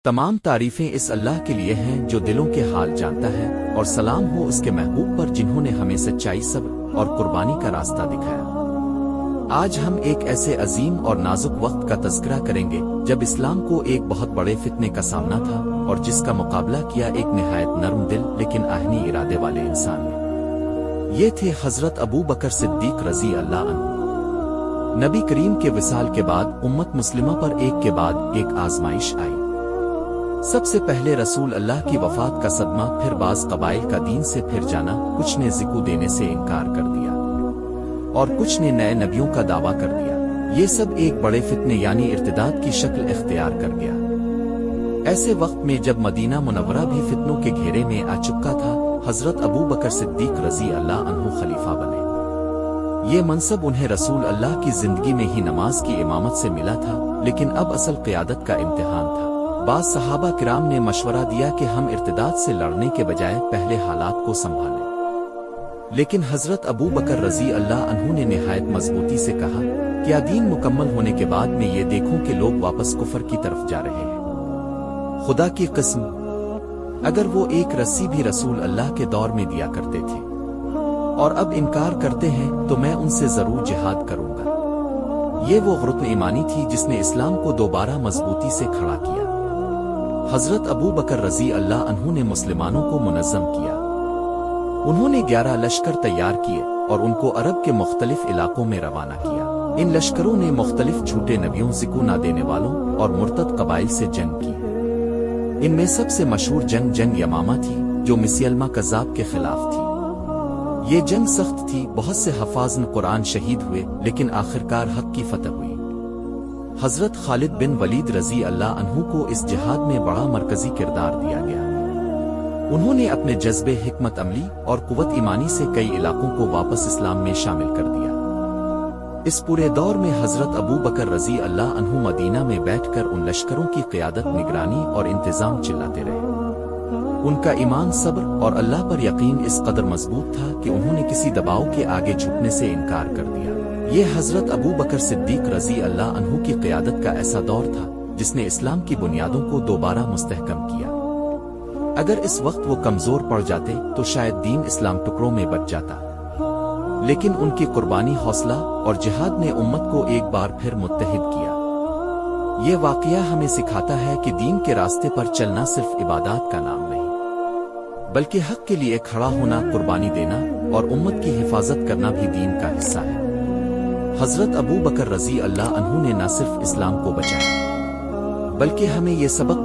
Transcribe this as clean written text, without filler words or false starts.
تمام تعریفیں اس اللہ کے لیے ہیں جو دلوں کے حال جانتا ہے، اور سلام ہو اس کے محبوب پر جنہوں نے ہمیں سچائی، صبر اور قربانی کا راستہ دکھایا۔ آج ہم ایک ایسے عظیم اور نازک وقت کا تذکرہ کریں گے جب اسلام کو ایک بہت بڑے فتنے کا سامنا تھا، اور جس کا مقابلہ کیا ایک نہایت نرم دل لیکن آہنی ارادے والے انسان نے۔ یہ تھے حضرت ابو بکر صدیق رضی اللہ عنہ۔ نبی کریم کے وصال کے بعد امت مسلمہ پر ایک کے بعد ایک آزمائش آئی۔ سب سے پہلے رسول اللہ کی وفات کا صدمہ، پھر بعض قبائل کا دین سے پھر جانا، کچھ نے زکو دینے سے انکار کر دیا اور کچھ نے نئے نبیوں کا دعویٰ کر دیا۔ یہ سب ایک بڑے فتنے یعنی ارتداد کی شکل اختیار کر گیا۔ ایسے وقت میں جب مدینہ منورہ بھی فتنوں کے گھیرے میں آ چکا تھا، حضرت ابو بکر صدیق رضی اللہ عنہ خلیفہ بنے۔ یہ منصب انہیں رسول اللہ کی زندگی میں ہی نماز کی امامت سے ملا تھا، لیکن اب اصل قیادت کا امتحان تھا۔ بعض صحابہ کرام نے مشورہ دیا کہ ہم ارتداد سے لڑنے کے بجائے پہلے حالات کو سنبھالیں، لیکن حضرت ابو بکر رضی اللہ عنہ نے نہایت مضبوطی سے کہا، کیا دین مکمل ہونے کے بعد میں یہ دیکھوں کہ لوگ واپس کفر کی طرف جا رہے ہیں؟ خدا کی قسم، اگر وہ ایک رسی بھی رسول اللہ کے دور میں دیا کرتے تھے اور اب انکار کرتے ہیں تو میں ان سے ضرور جہاد کروں گا۔ یہ وہ غرت ایمانی تھی جس نے اسلام کو دوبارہ مضبوطی سے کھڑا کیا۔ حضرت ابو بکر رضی اللہ عنہ نے مسلمانوں کو منظم کیا۔ انہوں نے 11 لشکر تیار کیے اور ان کو عرب کے مختلف علاقوں میں روانہ کیا۔ ان لشکروں نے مختلف جھوٹے نبیوں، زکو نہ دینے والوں اور مرتد قبائل سے جنگ کی۔ ان میں سب سے مشہور جنگ یمامہ تھی، جو مسیلمہ کذاب کے خلاف تھی۔ یہ جنگ سخت تھی، بہت سے حفاظ قرآن شہید ہوئے، لیکن آخرکار حق کی فتح ہوئی۔ حضرت خالد بن ولید رضی اللہ عنہ کو اس جہاد میں بڑا مرکزی کردار دیا گیا۔ انہوں نے اپنے جذبے، حکمت عملی اور قوت ایمانی سے کئی علاقوں کو واپس اسلام میں شامل کر دیا۔ اس پورے دور میں حضرت ابو بکر رضی اللہ عنہ مدینہ میں بیٹھ کر ان لشکروں کی قیادت، نگرانی اور انتظام چلاتے رہے۔ ان کا ایمان، صبر اور اللہ پر یقین اس قدر مضبوط تھا کہ انہوں نے کسی دباؤ کے آگے جھکنے سے انکار کر دیا۔ یہ حضرت ابو بکر صدیق رضی اللہ عنہ کی قیادت کا ایسا دور تھا جس نے اسلام کی بنیادوں کو دوبارہ مستحکم کیا۔ اگر اس وقت وہ کمزور پڑ جاتے تو شاید دین اسلام ٹکڑوں میں بٹ جاتا، لیکن ان کی قربانی، حوصلہ اور جہاد نے امت کو ایک بار پھر متحد کیا۔ یہ واقعہ ہمیں سکھاتا ہے کہ دین کے راستے پر چلنا صرف عبادات کا نام نہیں، بلکہ حق کے لیے کھڑا ہونا، قربانی دینا اور امت کی حفاظت کرنا بھی دین کا حصہ ہے۔ حضرت ابو بکر رضی اللہ عنہ نے نہ صرف اسلام کو بچایا، بلکہ ہمیں یہ سبق